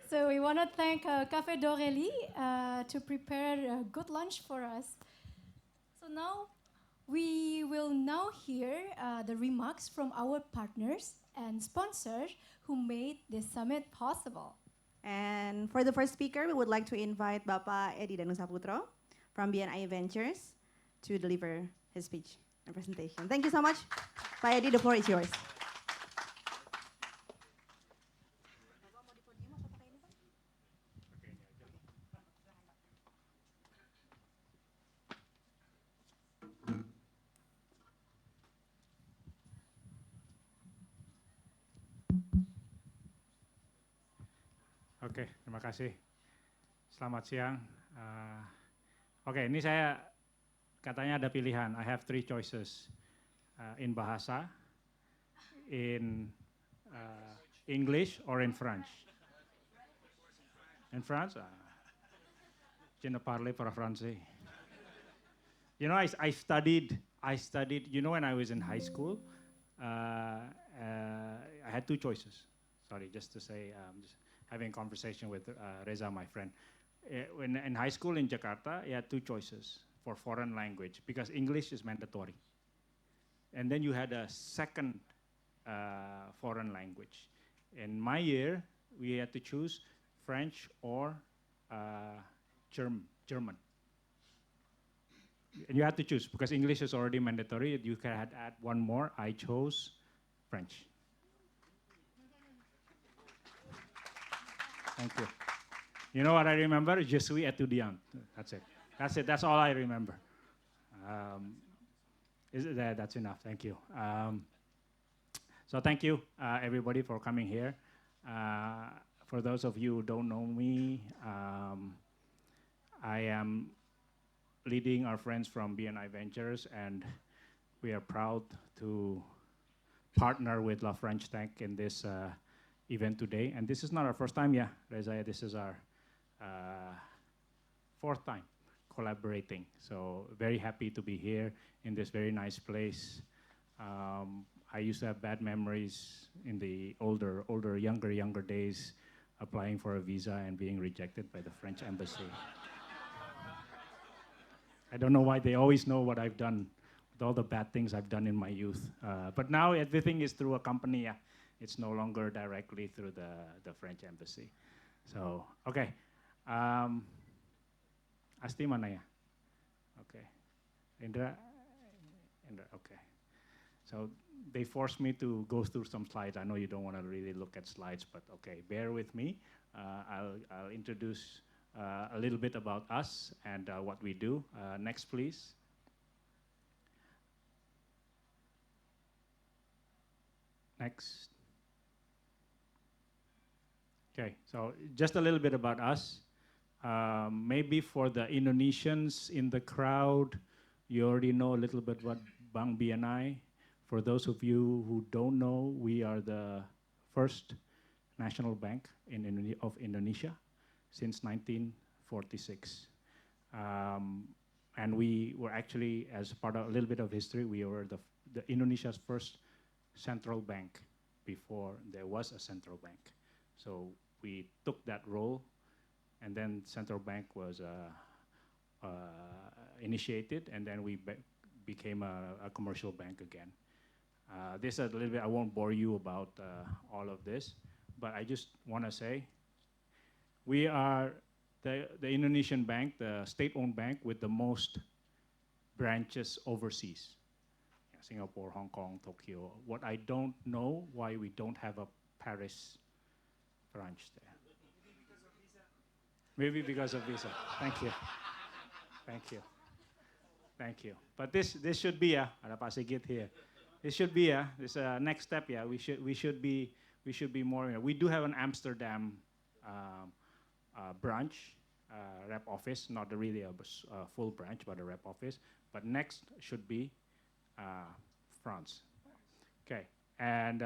So we want to thank Cafe d'Aurélie to prepare a good lunch for us. So now we will now hear the remarks from our partners and sponsors who made this summit possible. And for the first speaker, we would like to invite Bapak Edi Danusaputro from BNI Ventures to deliver his speech and presentation. Thank you so much. Pak Edi, the floor is yours. Oke, terima kasih. Selamat siang. Oke, ini saya katanya ada pilihan. I have three choices in bahasa, in English, or in French. In France, je ne parle pas français. You know, I studied. You know, when I was in high school, I had two choices. Sorry, just to say, just having a conversation with Reza, my friend. When in high school in Jakarta, you had two choices for foreign language because English is mandatory. And then you had a second foreign language. In my year, we had to choose French or German. And you had to choose because English is already mandatory. You can add one more. I chose French. Thank you. You know what I remember? Je suis étudiant. That's it. That's all I remember. That's enough. Thank you. So thank you, everybody, for coming here. For those of you who don't know me, I am leading our friends from BNI Ventures, and we are proud to partner with La French Tech in this event today. And this is not our first time, Reza, this is our fourth time collaborating. So very happy to be here in this very nice place. I used to have bad memories in the younger days, applying for a visa and being rejected by the French embassy. I don't know why they always know what I've done with all the bad things I've done in my youth. But now everything is through a company. It's no longer directly through the French embassy. So, okay. Asti mana ya? Okay. Indra, okay. So they forced me to go through some slides. I know you don't want to really look at slides, but okay, bear with me. I'll introduce a little bit about us and what we do. Next, please. Next. Okay, so just a little bit about us. Maybe for the Indonesians in the crowd, you already know a little bit about Bank BNI. For those of you who don't know, we are the first national bank of Indonesia since 1946. And we were actually, as part of a little bit of history, we were the Indonesia's first central bank before there was a central bank. So we took that role, and then central bank was initiated, and then we became a commercial bank again. This is a little bit, I won't bore you about all of this, but I just want to say we are the Indonesian bank, the state-owned bank with the most branches overseas. Singapore, Hong Kong, Tokyo. What I don't know why we don't have a Paris branch there. Maybe because of visa. Thank you. Thank you. Thank you. But this should be ada Pak Sigit here. This should be this next step. We should be more. We do have an Amsterdam branch, rep office, not really a full branch, but a rep office. But next should be France. Okay, and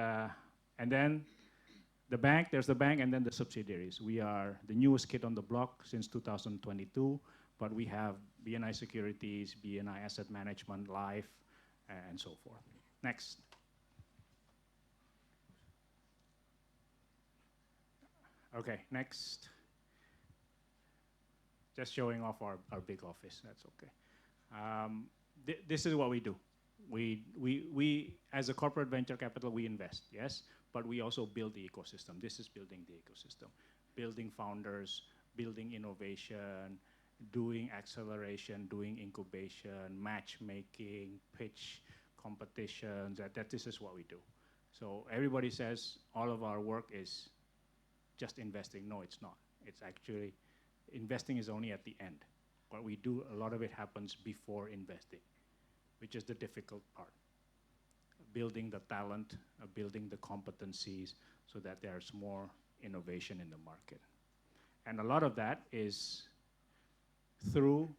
then the bank. There's the bank, and then the subsidiaries. We are the newest kid on the block since 2022, but we have BNI Securities, BNI Asset Management, Life, and so forth. Next. Okay, next. Just showing off our big office. That's okay. This is what we do. We as a corporate venture capital, we invest, yes, but we also build the ecosystem. This is building the ecosystem, building founders, building innovation, doing acceleration, doing incubation, matchmaking, pitch competitions. That this is what we do. So everybody says all of our work is just investing. No, it's not. It's actually investing is only at the end. What we do, a lot of it happens before investing, which is the difficult part. Building the talent, building the competencies so that there's more innovation in the market. And a lot of that is through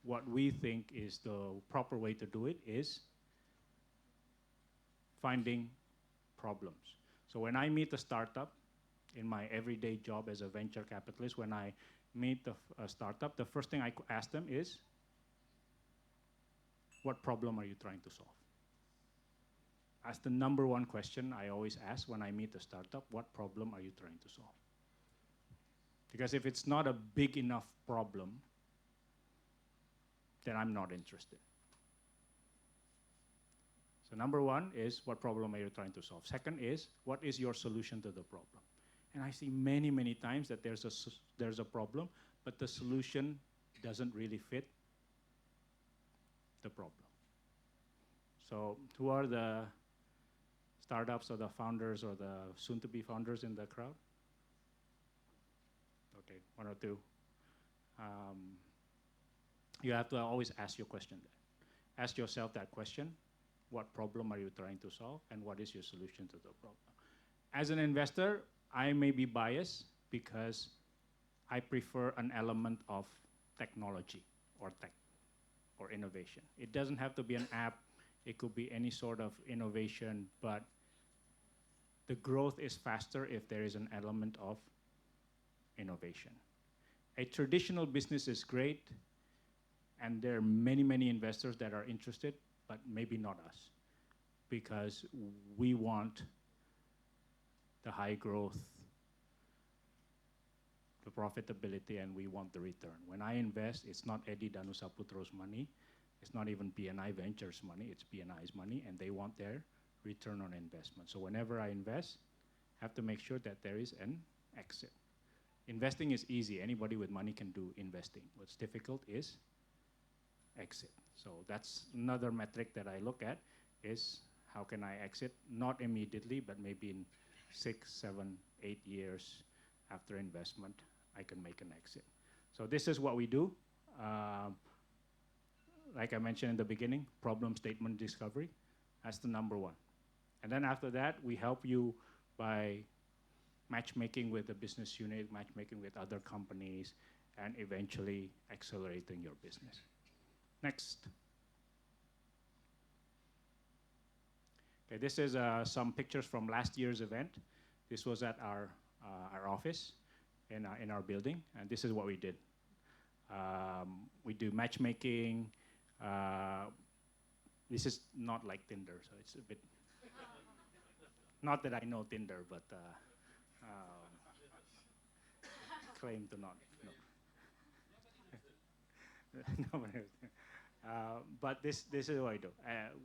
what we think is the proper way to do it is finding problems. So when I meet a startup in my everyday job as a venture capitalist, when I meet a startup, the first thing I ask them is, what problem are you trying to solve? That's the number one question I always ask when I meet a startup, what problem are you trying to solve? Because if it's not a big enough problem, then I'm not interested. So number one is, what problem are you trying to solve? Second is, what is your solution to the problem? And I see many, many times that there's a problem, but the solution doesn't really fit the problem. So who are the startups or the founders or the soon-to-be founders in the crowd? Okay, one or two. You have to always ask your question there. Ask yourself that question. What problem are you trying to solve, and what is your solution to the problem? As an investor, I may be biased because I prefer an element of technology or tech or innovation. It doesn't have to be an app. It could be any sort of innovation, but the growth is faster if there is an element of innovation. A traditional business is great, and there are many, many investors that are interested, but maybe not us, because we want the high growth, the profitability, and we want the return. When I invest, it's not Edi Danusaputro's money, it's not even BNI Ventures money, it's BNI's money, and they want their return on investment. So whenever I invest, I have to make sure that there is an exit. Investing is easy. Anybody with money can do investing. What's difficult is exit. So that's another metric that I look at is how can I exit? Not immediately, but maybe in 6, 7, 8 years after investment, I can make an exit. So this is what we do. Like I mentioned in the beginning, problem statement discovery. That's the number one. And then after that, we help you by matchmaking with the business unit, matchmaking with other companies, and eventually accelerating your business. Next. Okay, this is some pictures from last year's event. This was at our office in our building, and this is what we did. We do matchmaking. This is not like Tinder, so it's a bit, not that I know Tinder, but claim to not know. No, but this is what I do.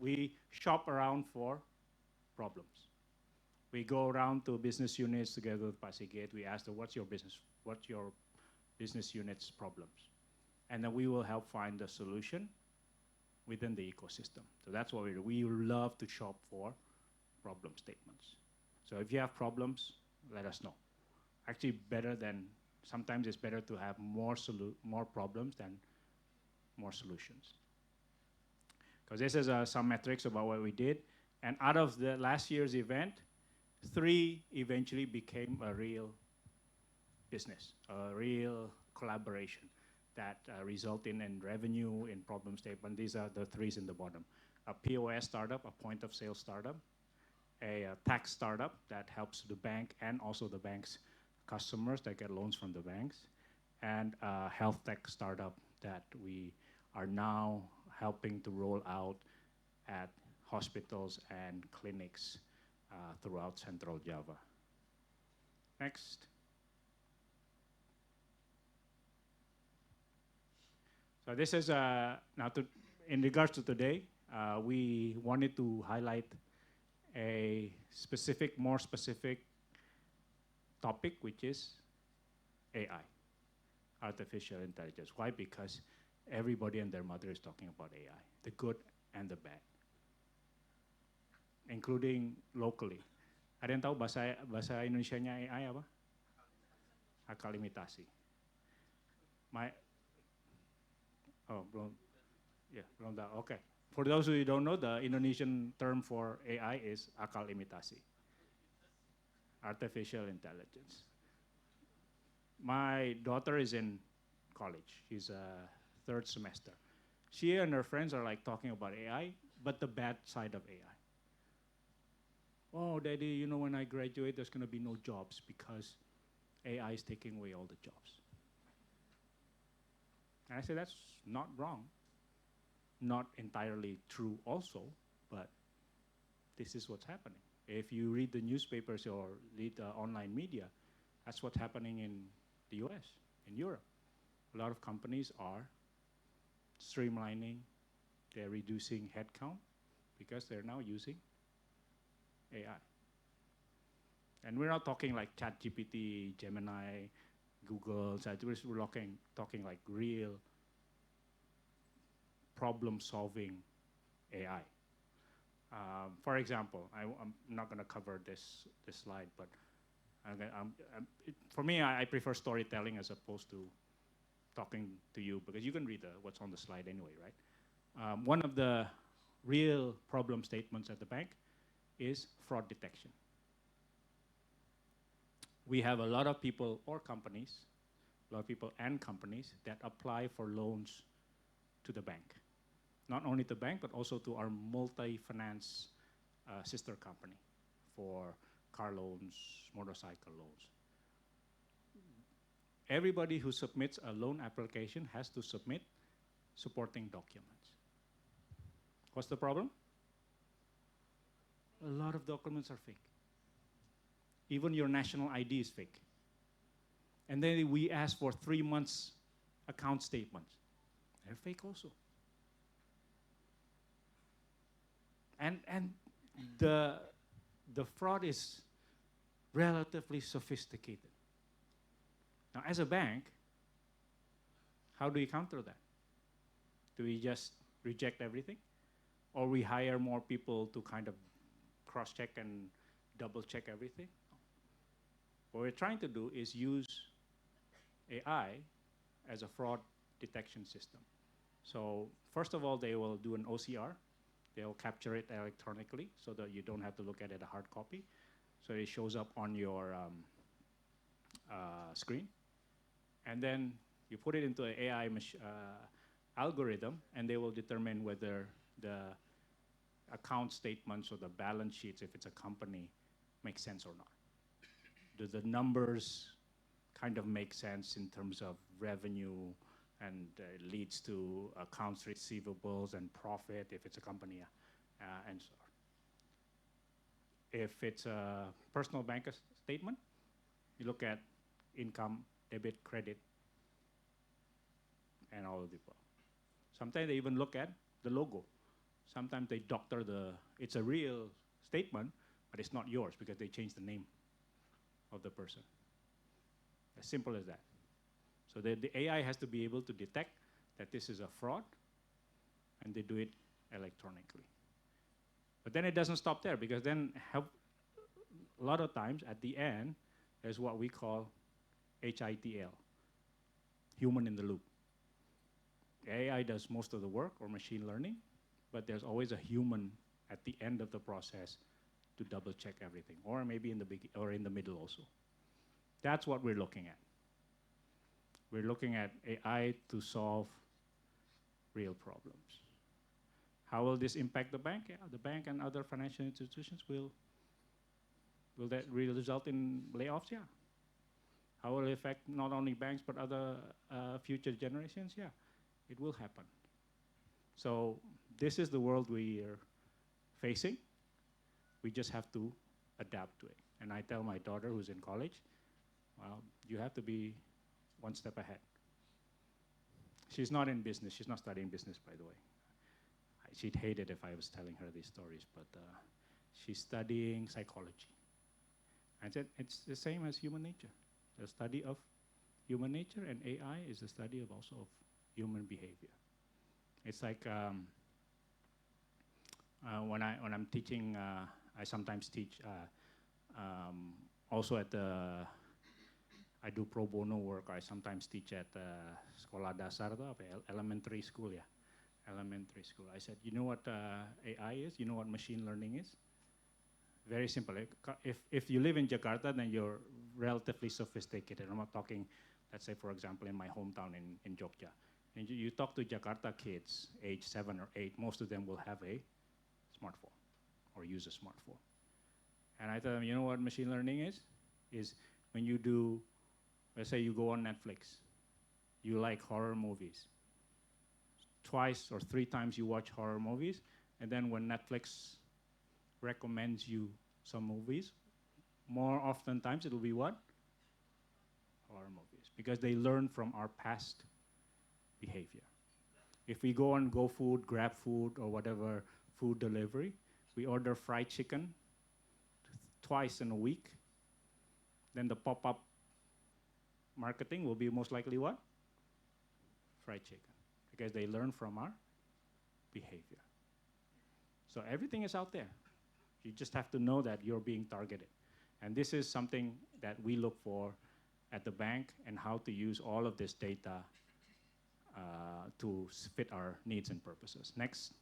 We shop around for problems. We go around to business units together with Pasigate. We ask them, what's your business unit's problems? And then we will help find the solution within the ecosystem. So that's what we do. We love to shop for problem statements. So if you have problems, let us know. Actually, sometimes it's better to have more problems than more solutions. Because this is some metrics about what we did. And out of the last year's event, 3 eventually became a real business, a real collaboration that resulted in revenue, in problem statement. These are the 3s in the bottom. A POS startup, a point of sale startup, a tax startup that helps the bank and also the bank's customers that get loans from the banks, and a health tech startup that we are now helping to roll out at hospitals and clinics throughout Central Java. Next. So this is now in regards to today, we wanted to highlight a more specific topic, which is AI, artificial intelligence. Why? Because everybody and their mother is talking about AI, the good and the bad, including locally. Ada yang tahu bahasa Indonesianya AI apa? Akal imitasi. Belum, belum tahu. Okay. For those who don't know, the Indonesian term for AI is akal imitasi, artificial intelligence. My daughter is in college. She's a third semester. She and her friends are like talking about AI, but the bad side of AI. Oh, Daddy, you know, when I graduate, there's going to be no jobs because AI is taking away all the jobs. And I say that's not wrong. Not entirely true also, but this is what's happening. If you read the newspapers or read the online media, that's what's happening in the US, in Europe. A lot of companies are streamlining, they're reducing headcount because they're now using AI. And we're not talking like ChatGPT, Gemini, Google, we're talking like real problem-solving AI. For example, I'm not going to cover this slide, but for me, I prefer storytelling as opposed to talking to you, because you can read what's on the slide anyway, right? One of the real problem statements at the bank is fraud detection. We have a lot of people or companies, a lot of people and companies that apply for loans to the bank. Not only to the bank, but also to our multi-finance sister company for car loans, motorcycle loans. Everybody who submits a loan application has to submit supporting documents. What's the problem? A lot of documents are fake. Even your national ID is fake. And then we ask for 3 months account statements. They're fake also. And the fraud is relatively sophisticated. Now, as a bank, how do we counter that? Do we just reject everything? Or we hire more people to kind of cross-check and double-check everything? What we're trying to do is use AI as a fraud detection system. So first of all, they will do an OCR. They'll capture it electronically so that you don't have to look at it a hard copy. So it shows up on your screen. And then you put it into an AI algorithm, and they will determine whether the account statements or the balance sheets, if it's a company, make sense or not. Do the numbers kind of make sense in terms of revenue, and leads to accounts receivables and profit if it's a company, and so on. If it's a personal bank statement, you look at income, debit, credit, and all of the above. Sometimes they even look at the logo. Sometimes they doctor it's a real statement, but it's not yours because they changed the name of the person. As simple as that. So the AI has to be able to detect that this is a fraud, and they do it electronically. But then it doesn't stop there, because then a lot of times at the end, there's what we call HITL, human in the loop. AI does most of the work, or machine learning, but there's always a human at the end of the process to double check everything, or maybe in the middle also. That's what we're looking at. We're looking at AI to solve real problems. How will this impact the bank? Yeah, the bank and other financial institutions will that result in layoffs? Yeah. How will it affect not only banks but other future generations? Yeah, it will happen. So this is the world we are facing. We just have to adapt to it. And I tell my daughter, who's in college, well, you have to be one step ahead. She's not in business. She's not studying business, by the way. She'd hate it if I was telling her these stories, but she's studying psychology. I said, it's the same as human nature. The study of human nature, and AI is the study of also of human behavior. It's like when I'm teaching, I sometimes teach also at the, I do pro bono work. I sometimes teach at sekolah dasar, elementary school, yeah. Elementary school. I said, you know what AI is? You know what machine learning is? Very simple. If you live in Jakarta, then you're relatively sophisticated. I'm not talking, let's say, for example, in my hometown in Jogja. And you talk to Jakarta kids, age 7 or 8, most of them will have a smartphone or use a smartphone. And I tell them, you know what machine learning is? Is when you do, let's say you go on Netflix, you like horror movies. Twice or 3 times you watch horror movies, and then when Netflix recommends you some movies, more often times it'll be what? Horror movies, because they learn from our past behavior. If we go on GoFood, GrabFood, or whatever food delivery, we order fried chicken twice in a week, then the pop-up marketing will be most likely what? Fried chicken, because they learn from our behavior. So everything is out there. You just have to know that you're being targeted. And this is something that we look for at the bank, and how to use all of this data to fit our needs and purposes. Next.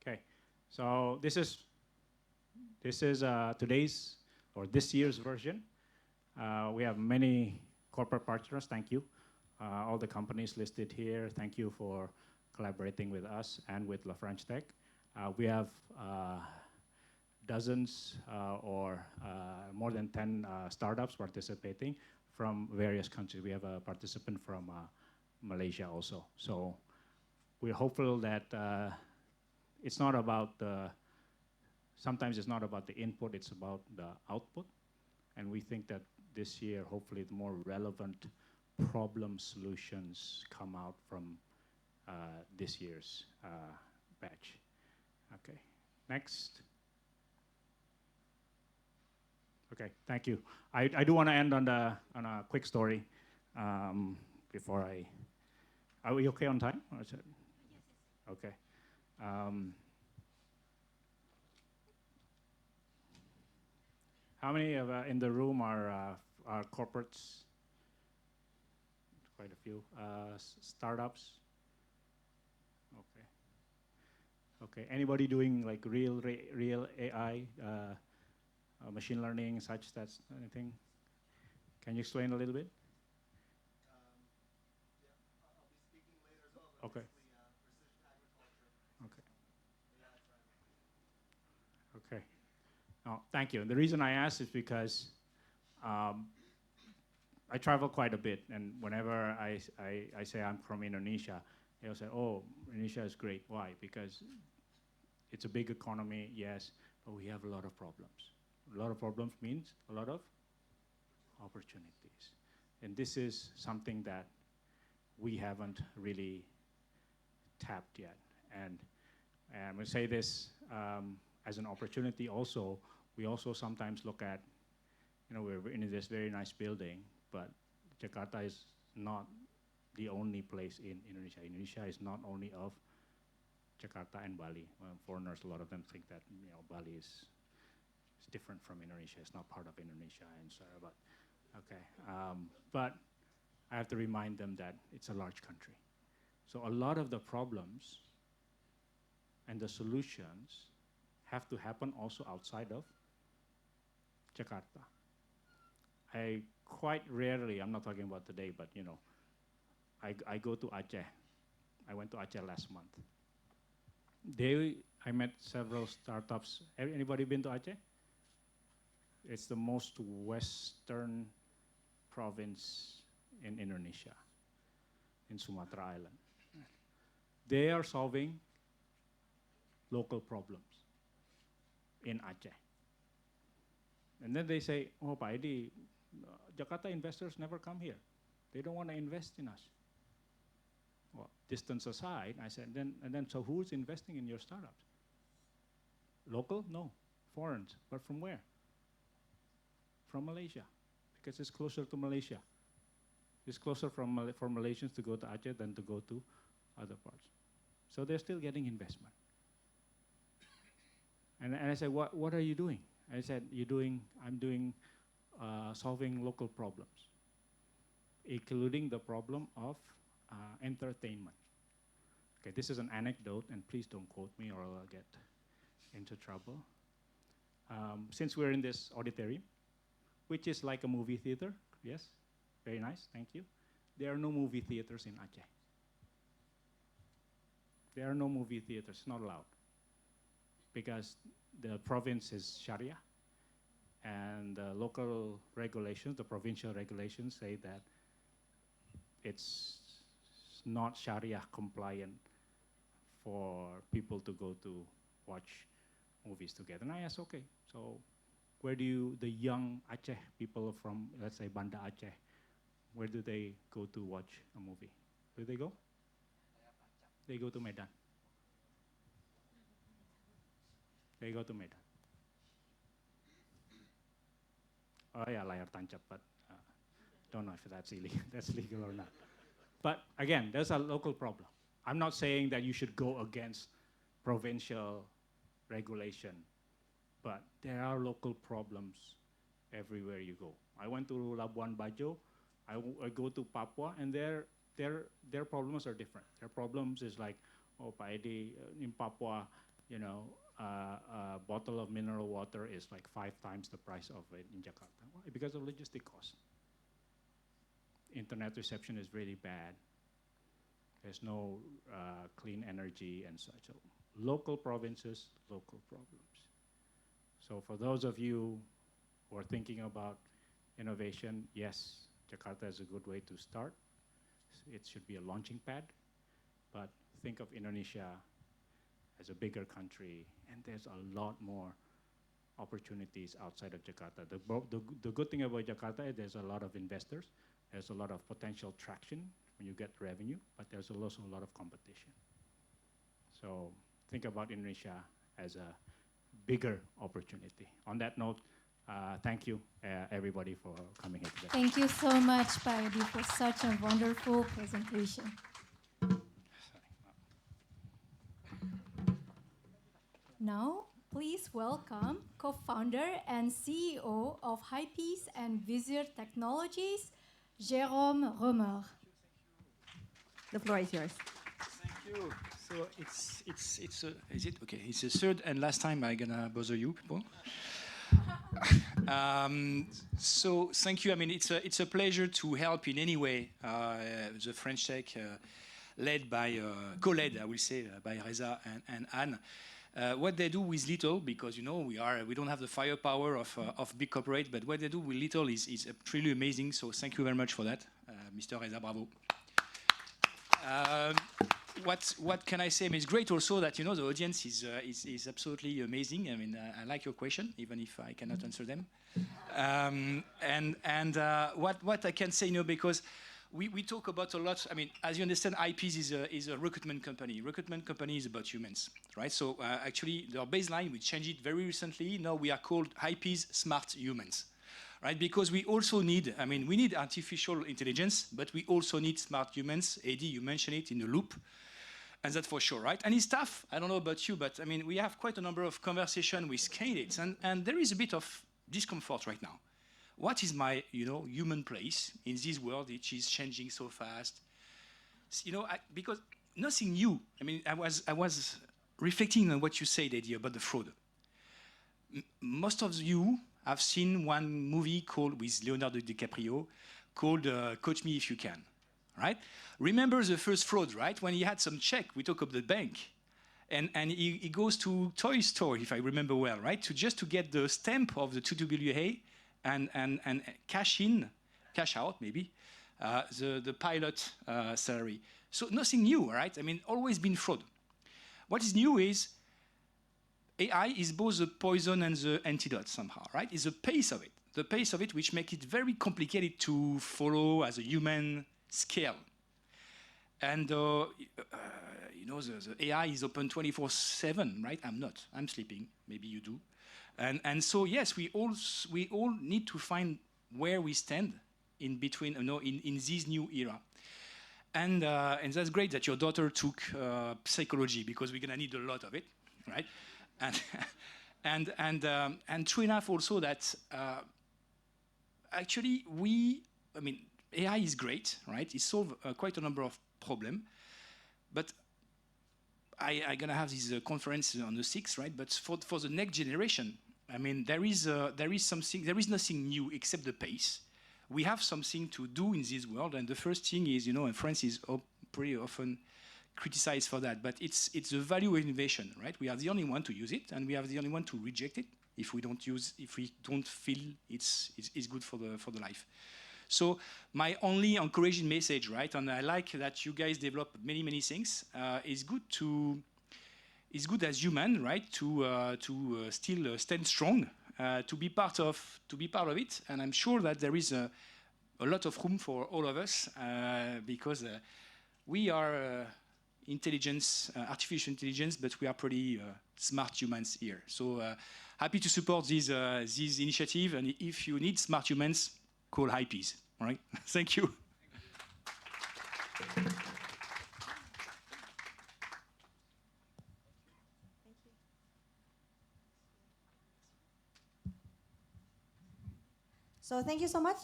Okay, so this is today's or this year's version. We have many corporate partners. Thank you. All the companies listed here. Thank you for collaborating with us and with La French Tech. We have dozens or more than 10 startups participating from various countries. We have a participant from Malaysia also. So we're hopeful that it's not about sometimes it's not about the input, it's about the output. And we think that this year, hopefully, the more relevant problem solutions come out from this year's batch. Okay, next. Okay, thank you. I do want to end on a quick story before I. Are we okay on time? Or is it? Yes. Okay. How many of in the room are corporates? Quite a few. Startups. Okay. Okay. Anybody doing like real AI? Machine learning, such that's anything? Can you explain a little bit? Yeah, I'll be speaking later as well, but Okay. basically precision agriculture. Okay. AI driver. Okay. Oh, thank you. And the reason I asked is because I travel quite a bit, and whenever I say I'm from Indonesia, they'll say, "Oh, Indonesia is great." Why? Because it's a big economy, yes, but we have a lot of problems. A lot of problems means a lot of opportunities. And this is something that we haven't really tapped yet. And we say this as an opportunity also. We also sometimes look at, we're in this very nice building, but Jakarta is not the only place in Indonesia. Indonesia is not only of Jakarta and Bali. Foreigners, a lot of them think that Bali is different from Indonesia. It's not part of Indonesia, and so. But okay, but I have to remind them that it's a large country. So a lot of the problems and the solutions have to happen also outside of Jakarta. I quite rarely, I'm not talking about today, but I go to Aceh. I went to Aceh last month. I met several startups. Anybody been to Aceh? It's the most western province in Indonesia, in Sumatra Island. They are solving local problems in Aceh. And then they say, "Oh, Pak Edi, Jakarta investors never come here." They don't want to invest in us. Well, distance aside, I said, then so who's investing in your startups? Local? No. Foreigners. But from where? From Malaysia, because it's closer to Malaysia. It's closer for Malaysians to go to Aceh than to go to other parts. So they're still getting investment. And I said, what are you doing? I said, I'm doing solving local problems, including the problem of entertainment. Okay, this is an anecdote, and please don't quote me or I'll get into trouble. Since we're in this auditorium, which is like a movie theater, yes, very nice, thank you. There are no movie theaters in Aceh. There are no movie theaters, not allowed, because the province is Sharia, and the local regulations, the provincial regulations say that it's not Sharia compliant for people to go to watch movies together. And I asked, okay, so where do the young Aceh people from, let's say, Banda Aceh, where do they go to watch a movie? Where do they go? They go to Medan. They go to Medan. Oh yeah, layar tancap, but don't know if that's illegal, that's legal or not. But again, there's a local problem. I'm not saying that you should go against provincial regulation, but there are local problems everywhere you go. I went to Labuan Bajo, I go to Papua, and their problems are different. Their problems is like, oh, Pak Edi, in Papua, you know, a bottle of mineral water is like 5 times the price of it in Jakarta. Why? Because of logistic costs. Internet reception is really bad. There's no clean energy and such. So local provinces, local problems. So for those of you who are thinking about innovation, yes, Jakarta is a good way to start. It should be a launching pad, but think of Indonesia as a bigger country, and there's a lot more opportunities outside of Jakarta. The good thing about Jakarta is there's a lot of investors, there's a lot of potential traction when you get revenue, but there's also a lot of competition. So think about Indonesia as a bigger opportunity. On that note, thank you everybody for coming here today. Thank you so much, Pak Edi, for such a wonderful presentation. Now, please welcome co-founder and CEO of Hypeace and Vizier Technologies, Jérôme Romer. The floor is yours. Thank you. So is it okay? It's the third and last time I'm gonna bother you people. So thank you. I mean, it's a pleasure to help in any way the French Tech, led by co-led, I will say, by Reza and Anne. What they do with little, because you know we don't have the firepower of big corporate, but what they do with little is truly amazing. So thank you very much for that, Mr. Reza. Bravo. What can I say? I mean, it's great also that you know the audience is absolutely amazing. I mean, I like your question, even if I cannot answer them. What I can say, you know, because we talk about a lot. I mean, as you understand, IPs is a recruitment company. Recruitment company is about humans, right? So actually, our baseline we changed it very recently. Now we are called IPs Smart Humans. Right, because we also need, I mean, we need artificial intelligence, but we also need smart humans. Eddie, you mentioned it in the loop, and that's for sure, right? And it's tough. I don't know about you, but I mean, we have quite a number of conversations with candidates, and there is a bit of discomfort right now. What is my, you know, human place in this world which is changing so fast? You know, because nothing new. I mean, I was reflecting on what you said, Eddie, about the fraud. Most of you have seen one movie called with Leonardo DiCaprio called Coach Me If You Can, right? Remember the first fraud, right? When he had some check, we talk about the bank, and he goes to toy store, if I remember well, right? To get the stamp of the 2WA and cash out maybe, the pilot salary. So nothing new, right? I mean, always been fraud. What is new is AI is both the poison and the antidote somehow, right? It's the pace of it. the pace of it, which make it very complicated to follow as a human scale. And you know, the AI is open 24/7, right? I'm not. I'm sleeping. Maybe you do. And so yes, we all need to find where we stand in between, you know, in this new era. And that's great that your daughter took psychology, because we're gonna need a lot of it, right? And true enough also that actually I mean, AI is great, right? It solves quite a number of problems, but I'm gonna have this conference on the 6th, right? But for the next generation, I mean, there is nothing new except the pace. We have something to do in this world, and the first thing is, you know, and France is pretty often criticized for that, but it's the value of innovation, right? We are the only one to use it, and we are the only one to reject it if we don't feel it's good for the life. So my only encouraging message, right, and I like that you guys develop many things. It's good as human, right, to still stand strong, to be part of it, and I'm sure that there is a lot of room for all of us, because we are artificial intelligence, but we are pretty smart humans here. So happy to support this initiative, and if you need smart humans, call HiPeas. All right, thank you. So thank you so much,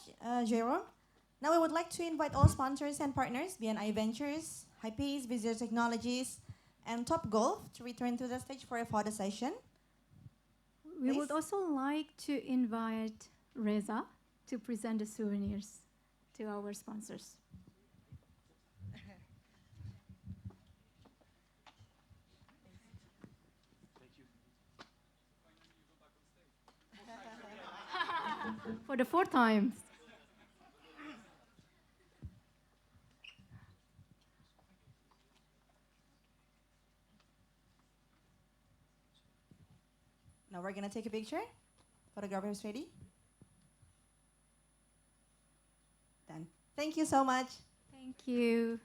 Jerome. Now we would like to invite all sponsors and partners, BNI Ventures, HiPeas, Visitor Technologies, and Top Golf to return to the stage for a photo session. We Please. would also like to invite Reza to present the souvenirs to our sponsors. For the 4th time. Now we're gonna take a picture. Photographers ready? Done. Thank you so much. Thank you.